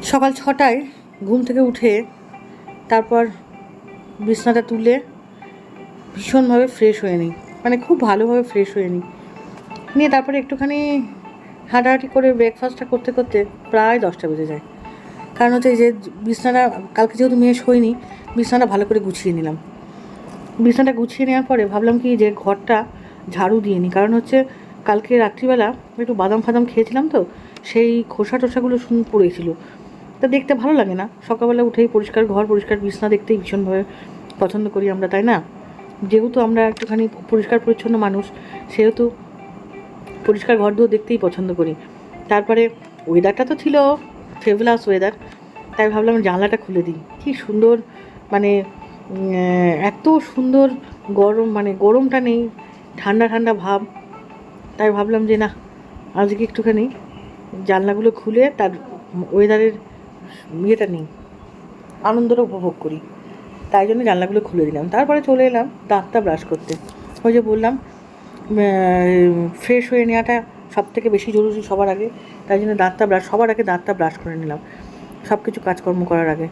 সকাল 6টায় ঘুম থেকে উঠে তারপর বিছনাটা তুলে ভীষণভাবে ফ্রেশ হয়ে নিই, মানে খুব ভালোভাবে ফ্রেশ হয়ে নিয়ে তারপরে একটুখানি হাঁটাহাঁটি করে ব্রেকফাস্টটা করতে করতে প্রায় 10টা বেজে যায়। কারণ হচ্ছে যে বিছনাটা কালকে যেহেতু মেয়ে শোয়নি, বিছনাটা ভালো করে গুছিয়ে নিলাম। বিছনাটা গুছিয়ে নেওয়ার পরে ভাবলাম কি যে ঘরটা ঝাড়ু দিয়ে নিই, কারণ হচ্ছে কালকে রাত্রিবেলা একটু বাদাম ফাদাম খেয়েছিলাম, তো সেই খোসা টোসাগুলো পড়েছিল, তা দেখতে ভালো লাগে না। সকালবেলা উঠেই পরিষ্কার ঘর, পরিষ্কার বিছনা দেখতেই ভীষণভাবে পছন্দ করি আমরা, তাই না? যেহেতু আমরা একটুখানি পরিষ্কার পরিচ্ছন্ন মানুষ, সেহেতু পরিষ্কার ঘর দুয়ার দেখতেই পছন্দ করি। তারপরে ওয়েদারটা তো ছিল ফেভলাস ওয়েদার, তাই ভাবলাম জানলাটা খুলে দিই। কী সুন্দর, মানে এত সুন্দর গরম, মানে গরমটা নেই, ঠান্ডা ঠান্ডা ভাব। তাই ভাবলাম যে না, আজকে একটুখানি জানলাগুলো খুলে তার ওয়েদারের ইয়েটা নিই, আনন্দটা উপভোগ করি। তাই জন্য জানলাগুলো খুলে দিলাম। তারপরে চলে এলাম দাঁতটা ব্রাশ করতে। ওই যে বললাম ফ্রেশ হয়ে নেওয়াটা সব থেকে বেশি জরুরি সবার আগে, তাই জন্য সবার আগে দাঁতটা ব্রাশ করে নিলাম। সব কিছু কাজকর্ম করার আগে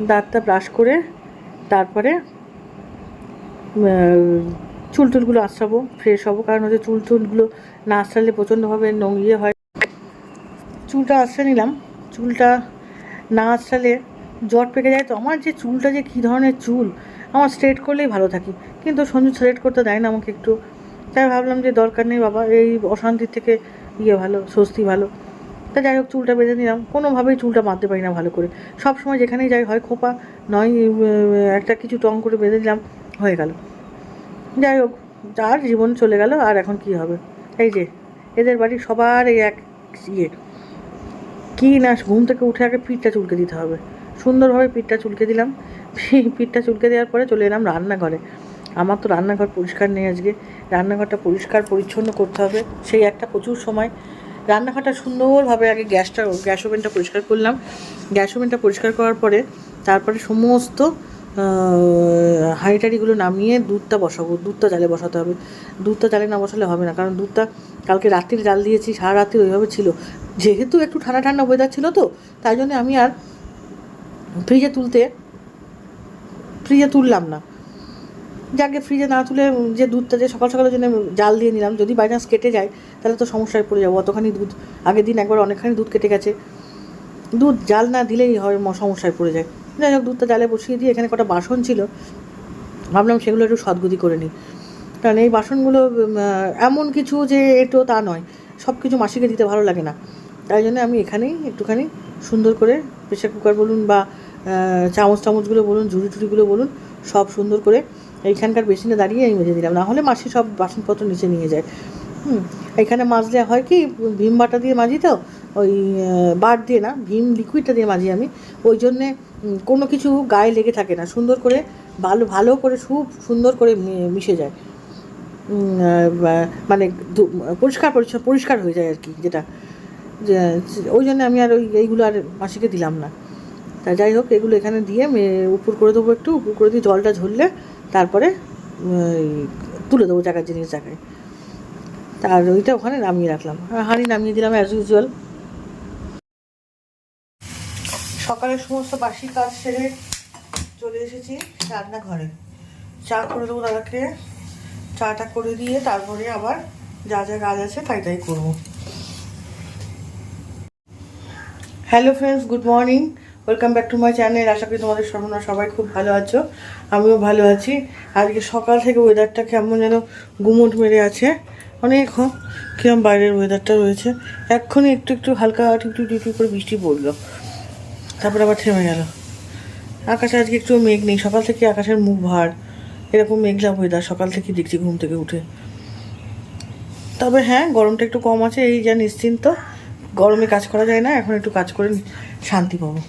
দাঁতটা ব্রাশ করে তারপরে চুলটুলগুলো আঁচড়াবো, ফ্রেশ হবো। কারণ হচ্ছে চুলটুলগুলো না আঁচড়ালে প্রচণ্ডভাবে ইয়ে হয়। চুলটা আঁচড়ে নিলাম। চুলটা না আঁচড়ালে জট পেকে যায়। তো আমার যে চুলটা যে কী ধরনের চুল, আমার স্ট্রেট করলেই ভালো থাকি, কিন্তু সঞ্জু স্ট্রেট করতে দেয় না আমাকে একটু। তাই ভাবলাম যে দরকার নেই বাবা, এই অশান্তির থেকে ভালো, স্বস্তি ভালো। তা যাই হোক, চুলটা বেঁধে নিলাম। কোনোভাবেই চুলটা বাঁধতে পারি না ভালো করে। সব সময় যেখানেই যাই হয় খোপা, নয় একটা কিছু টং করে বেঁধে দিলাম, হয়ে গেল। যাই হোক, আর জীবন চলে গেল, আর এখন কি হবে? এই যে এদের বাড়ির সবার এই এক কী না, ঘুম থেকে উঠে আগে পিঠটা চুলকে দিতে হবে। সুন্দরভাবে পিঠটা চুলকে দিলাম। পিঠটা চুলকে দেওয়ার পরে চলে এলাম রান্নাঘরে। আমার তো রান্নাঘর পরিষ্কার নেই আজকে। রান্নাঘরটা পরিষ্কার পরিচ্ছন্ন করতে হবে, সেই একটা প্রচুর সময়। রান্নাঘরটা সুন্দরভাবে আগে গ্যাস ওভেনটা পরিষ্কার করলাম। গ্যাস ওভেনটা পরিষ্কার করার পরে তারপরে সমস্ত হাঁড়িটাড়িগুলো নামিয়ে দুধটা বসাবো। দুধটা জালে বসাতে হবে। দুধটা জালে না বসালে হবে না, কারণ দুধটা কালকে রাত্রির জাল দিয়েছি, সারা রাত্রি ওইভাবে ছিল। যেহেতু একটু ঠান্ডা ঠান্ডা ওয়েদার ছিল, তো তাই জন্য আমি আর ফ্রিজে তুললাম না। যাকে ফ্রিজে না তুলে যে দুধটা যে সকাল সকালের জন্য জাল দিয়ে নিলাম, যদি বাই চান্স কেটে যায় তাহলে তো সমস্যায় পড়ে যাবো। অতখানি দুধ, আগের দিন একবার অনেকখানি দুধ কেটে গেছে। দুধ জাল না দিলেই হয় সমস্যায় পড়ে যায়। যাই হোক, দুধটা জালে বসিয়ে দিয়ে এখানে কটা বাসন ছিল, ভাবলাম সেগুলো একটু সদগতি করে নিই। কারণ এই বাসনগুলো এমন কিছু যে একটু তা নয়, সব কিছু মাসিকে দিতে ভালো লাগে না। তাই জন্য আমি এখানেই একটুখানি সুন্দর করে প্রেশার কুকার বলুন বা চামচগুলো বলুন, ঝুড়িগুলো বলুন, সব সুন্দর করে এইখানকার বেসিনে দাঁড়িয়ে আমি মেজে দিলাম। নাহলে মাসি সব বাসনপত্র নিচে নিয়ে যায়। এখানে মাজলে হয় কি, ভীম বাটা দিয়ে মাজি, তো ওই বার দিয়ে না, ভীম লিকুইডটা দিয়ে মাজি আমি। ওই জন্যে কোনো কিছু গায়ে লেগে থাকে না, সুন্দর করে ভালো করে খুব সুন্দর করে মিশে যায়, মানে পরিষ্কার হয়ে যায় আর কি, যেটা ওই জন্য আমি আর এইগুলো আর মাসিকে দিলাম না। তা যাই হোক, এগুলো এখানে দিয়ে উপর করে দেবো, একটু উপর করে দিয়ে জলটা ঝরলে তারপরে তুলে দেবো জায়গায়, তার ওইটা ওখানে নামিয়ে রাখলাম। হাঁড়ি নামিয়ে দিলাম অ্যাজ ইউজুয়াল। সকালের সমস্ত বাসি কাজ সেরে চলে এসেছি রান্নাঘরে। চা করে দেবো দাদাকে। চাটা করে দিয়ে তারপরে আবার যা যা কাজ আছে তাই করবো। Hello friends, good morning, welcome back to my channel. আশা করি তোমাদের সবাই খুব ভালো আছো, আমিও ভালো আছি। আজকে সকাল থেকে ওয়েদারটা কেমন যেন গুমোট মেরে আছে। অনেক কিরম বাইরের ওয়েদারটা রয়েছে। এক্ষুনি একটু হালকা টিপটিপ করে বৃষ্টি পড়লো, তারপর আবার থেমে গেল। আকাশে আজকে একটু মেঘ নেই, সকাল থেকে আকাশের মুখ ভার, এরকম মেঘলা ওয়েদার সকাল থেকে দেখছি ঘুম থেকে উঠে। তবে হ্যাঁ, গরমটা একটু কম আছে, এই যা নিশ্চিন্ত। গরমে কাজ করা যায় না, এখন একটু কাজ করে শান্তি পাবো।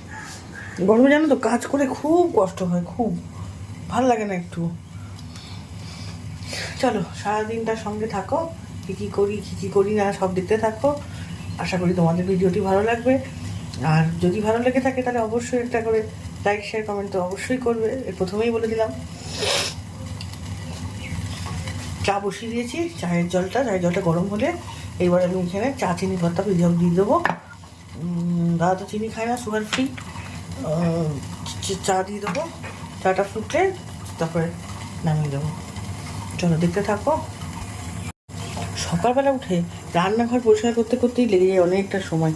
গরমে জানো তো কাজ করে খুব কষ্ট হয়, খুব ভালো লাগে না একটু। চলো, সারাদিনটার সঙ্গে থাকো, কী করি না সব দেখতে থাকো। আশা করি তোমাদের ভিডিওটি ভালো লাগবে। আর যদি ভালো লেগে থাকে তাহলে অবশ্যই একটা করে লাইক, শেয়ার, কমেন্ট তো অবশ্যই করবে। প্রথমেই বলে দিলাম। চা বসিয়ে দিয়েছি, চায়ের জলটা গরম হলে এবার আমি এখানে চা চিনি ভর্তা দিয়ে দেবো। দাদা তো চিনি খায় না, সুগার ফ্রি। চা দিয়ে দেবো, চাটা ফুটে তারপরে নামিয়ে দেবো। চলো দেখতে থাকো। সকালবেলা উঠে রান্নাঘর পরিষ্কার করতে করতেই লেগে যায় অনেকটা সময়,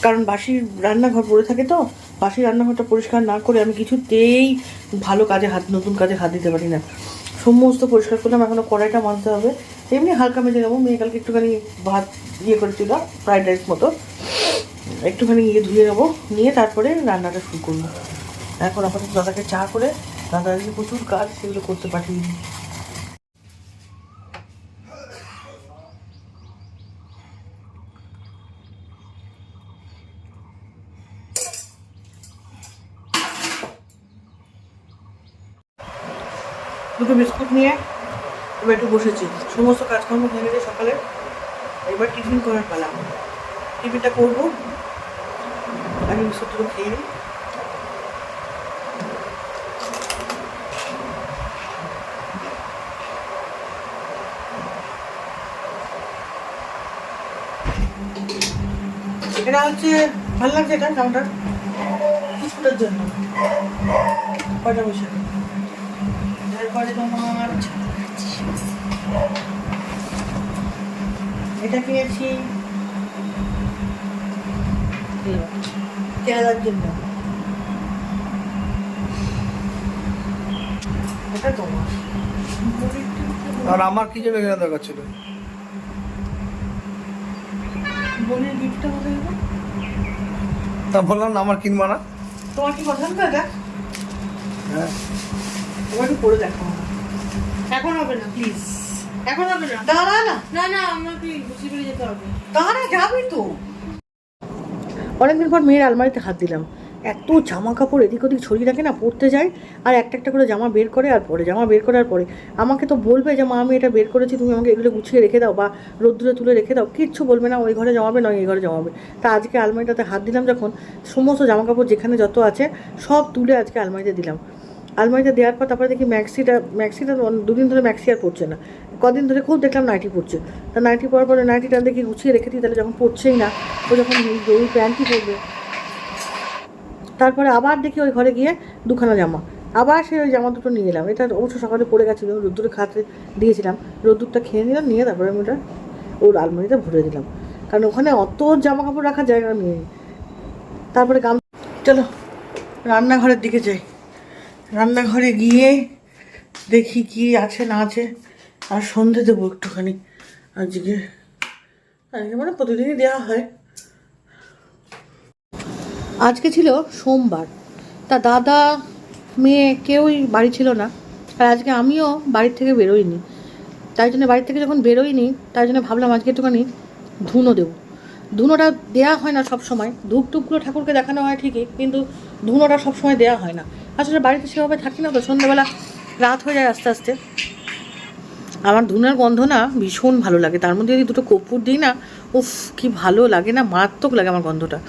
কারণ বাসি রান্নাঘর পড়ে থাকে। তো বাসি রান্নাঘরটা পরিষ্কার না করে আমি কিছুতেই ভালো কাজে নতুন কাজে হাত দিতে পারি না। সমস্ত পরিষ্কার করলাম, এখনও কড়াইটা মাজতে হবে। এমনি হালকা মেজে নেবো, মেয়ে কালকে একটুখানি ভাত করেছিল ফ্রাইড রাইস মতো, একটুখানি ধুয়ে নেবো, নিয়ে তারপরে রান্নাটা শুরু করবো। এখন আপাতত দাদাকে চা করে, দাদার যে প্রচুর কাজ সেগুলো করতে পাঠিয়ে দিই। দুটো বিস্কুট নিয়ে এবার একটু বসেছি, সমস্ত কাজকর্ম হয়ে গেছে সকালে। এবার টিফিন করার পালা, টিফিনটা করবো। আমি বিস্কুটগুলো খেয়ে নিই। এটা হচ্ছে ভালো লাগছে, এটা জামাটা বিস্কুটের জন্য। কয়টা বসে এরপরে তোমার এটা কিনেছি কেরালার জন্য, এটা তোমার। আর আমার কি জন্য কেনা দরকার ছিল? বোনের গিফটটা কোথায় গেল? তা বললাম না আমার কিনবা না। তোমার কি পছন্দ এটা? হ্যাঁ, এবার একটু পরে দেখো। এখন হবে না প্লিজ, এখন হবে না, দাঁড়া না। না না আমাকে গুছিয়ে ফেলে যেতে হবে। দাঁড়া, যাবি তো। অনেকদিন পর মেয়ের আলমারিতে হাত দিলাম। এত জামা কাপড় এদিক ওদিক ছড়িয়ে রাখে না, পরতে যায় আর একটা একটা করে জামা বের করে আর পরে, জামা বের করার পরে আমাকে তো বলবে যে মা আমি এটা বের করেছি, তুমি আমাকে এগুলো গুছিয়ে রেখে দাও বা রোদ্দুরে তুলে রেখে দাও। কিচ্ছু বলবে না, ওই ঘরে জমাবে নয় এই ঘরে জমাবে। তা আজকে আলমারিটাতে হাত দিলাম যখন, সমস্ত জামা কাপড় যেখানে যত আছে সব তুলে আজকে আলমারিতে দিলাম। আলমারিতে দেওয়ার পর তারপরে দেখি ম্যাক্সিটা দুদিন ধরে ম্যাক্সি আর পরছে না, কদিন ধরে খুব দেখলাম নাইটি পরছে। তা নাইটি পরার পরে নাইটিটা দেখি গুছিয়ে রেখে দিই, তাহলে যখন পরছেই না ও যখন ওই প্যান্টই পরবে। তারপরে আবার দেখি ওই ঘরে গিয়ে দুখানা জামা, আবার সেই ওই জামা দুটো নিয়ে এলাম। এটা অবশ্য সকালে পড়ে গেছিলো, রোদ্দুরে খাতে দিয়েছিলাম, রোদ্দুরটা খেয়ে নিলাম, নিয়ে তারপরে আমি ওটা ওর আলমারিতে ভরে দিলাম, কারণ ওখানে অত জামা কাপড় রাখার জায়গা নেই। তারপরে চলো রান্নাঘরের দিকে যাই। রান্নাঘরে গিয়ে দেখি কি আছে না আছে, আর সন্ধে দেবো একটুখানি আজকে। মানে প্রতিদিনই দেওয়া হয়। আজকে ছিল সোমবার, তা দাদা মেয়ে কেউই বাড়ি ছিল না, আর আজকে আমিও বাড়ির থেকে বেরোইনি। তাই জন্য বাড়ির থেকে যখন বেরোইনি, তাই জন্য ভাবলাম আজকে একটুখানি ধুনো দেবো। ধুনোটা দেওয়া হয় না সব সময়, ধূপ টুপগুলো ঠাকুরকে দেখানো হয় ঠিকই, কিন্তু ধুনোটা সব সময় দেওয়া হয় না। আসলে বাড়িতে সেভাবে থাকি না তো, সন্ধ্যাবেলা রাত হয়ে যায় আস্তে আস্তে। আমার ধুনোর গন্ধ না ভীষণ ভালো লাগে, তার মধ্যে যদি দুটো কর্পূর দিই না, উফ কি ভালো লাগে না, মারাত্মক লাগে আমার গন্ধটা।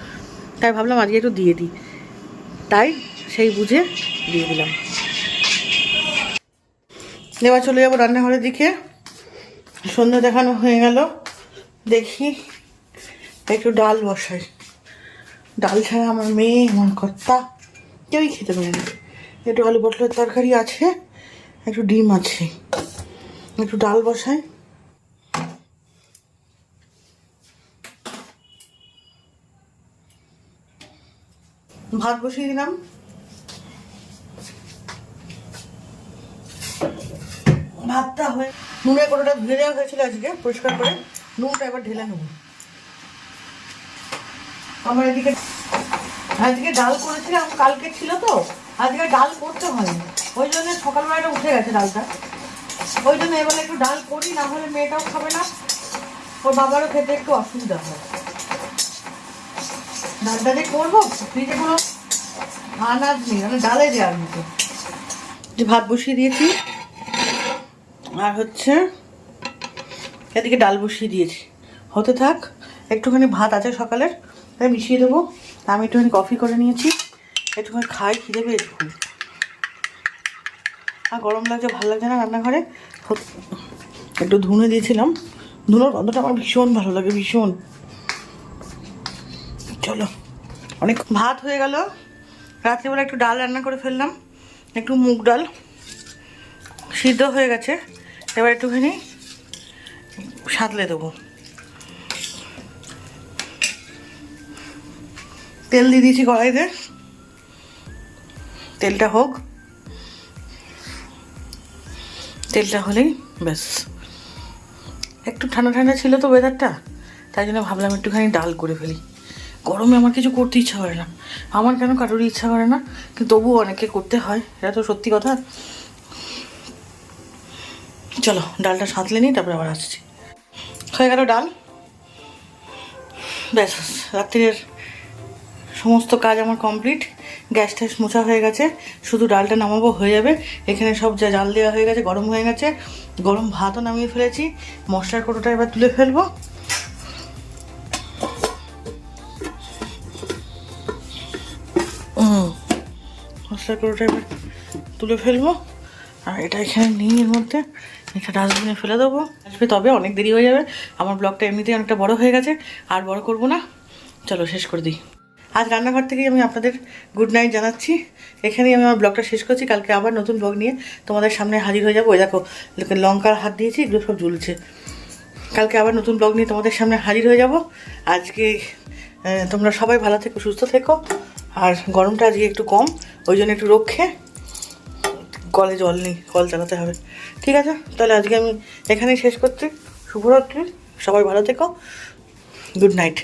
তাই ভাবলাম আজকে একটু দিয়ে দিই, তাই সেই বুঝে দিয়ে দিলাম। এবার চলে যাবো রান্নাঘরের দিকে। সন্ধ্যা দেখানো হয়ে গেল, দেখি একটু ডাল বসাই। ডাল ছাড়া আমার মেয়ে আমার কর্তা কেউই খেতে পারে না। একটু আলু পটলের তরকারি আছে, একটু ডিম আছে, একটু ডাল বসাই। ভাত বসিয়ে দিলাম। ভাতটা হয়ে নুনের কড়াটা ধুয়ে দেওয়া হয়েছিল আজকে পরিষ্কার করে, নুনটা এবার ঢেলে নেব। আমার এদিকে আজকে ডাল করেছিলাম, কালকে ছিল তো, আজকে ডাল করতে হয়নি, ওই জন্য সকালবেলাটা উঠে গেছে ডালটা। ওই জন্য এবার একটু ডাল করি, না হলে মেয়েটাও খাবে না, ওর বাবারও খেতে একটু অসুবিধা হয়। ডালটা যে করবো ফ্রিজে কোনো আনাজ নেই, মানে ডালে দেওয়ার মতো। যে ভাত বসিয়ে দিয়েছি, আর হচ্ছে এদিকে ডাল বসিয়ে দিয়েছি, হতে থাক। একটুখানি ভাত আছে সকালের, তাই মিশিয়ে দেবো। আমি একটুখানি কফি করে নিয়েছি, একটুখানি খাই, খিদে পেয়েছি খুব। আর গরম লাগছে, ভালো লাগছে না রান্নাঘরে। একটু ধুনে দিয়েছিলাম, ধুনোর গন্ধটা আমার ভীষণ ভালো লাগে, ভীষণ। চলো, অনেক ভাত হয়ে গেল। রাত্রিবেলা একটু ডাল রান্না করে ফেললাম, একটু মুগ ডাল সিদ্ধ হয়ে গেছে। এবার একটুখানি সাঁতলে দেবো। তেল দিয়ে দিয়েছি কড়াইতে, তেলটা হোক, তেলটা হলেই ব্যাস। একটু ঠান্ডা ঠান্ডা ছিল তো ওয়েদারটা, তাই জন্য ভাবলাম একটুখানি ডাল করে ফেলি। গরমে আমার কিছু করতে ইচ্ছা করে না, আমার কেন কারোরই ইচ্ছা করে না, কিন্তু তবুও অনেকে করতে হয়, এটা তো সত্যি কথা। চলো ডালটা সাঁতলে নিই, তারপরে আবার আসছি। হয়ে গেল ডাল, ব্যাস রাত্রির সমস্ত কাজ আমার কমপ্লিট। গ্যাস ট্যাস মোছা হয়ে গেছে, শুধু ডালটা নামাবো, হয়ে যাবে। এখানে সব যা জাল দেওয়া হয়ে গেছে, গরম হয়ে গেছে, গরম ভাতও নামিয়ে ফেলেছি। মশলার কৌটোটা এবার তুলে ফেলবো। মশলার কৌটোটা এবার তুলে ফেলবো, আর এটা এখানে নিয়ে এর মধ্যে এটা ডাস্টবিনে ফেলে দেবো। আসবে তবে অনেক দেরি হয়ে যাবে, আমার ব্লগটা এমনিতেই অনেকটা বড় হয়ে গেছে, আর বড় করব না। চলো শেষ করে দিই। আজ রান্নাঘর থেকেই আমি আপনাদের গুড নাইট জানাচ্ছি। এখানেই আমি আমার ব্লগটা শেষ করছি। কালকে আবার নতুন ব্লগ নিয়ে তোমাদের সামনে হাজির হয়ে যাবো। ওই দেখো লঙ্কার হাত দিয়েছি, এগুলো সব ঝুলছে। কালকে আবার নতুন ব্লগ নিয়ে তোমাদের সামনে হাজির হয়ে যাব। আজকে তোমরা সবাই ভালো থেকো, সুস্থ থেকো। আর গরমটা আজকে একটু কম, ওই জন্য একটু রক্ষে। কলে জল নেই, কল চালাতে হবে। ঠিক আছে, তাহলে আজকে আমি এখানেই শেষ করছি। শুভরাত্রি, সবাই ভালো থেকো, গুড নাইট।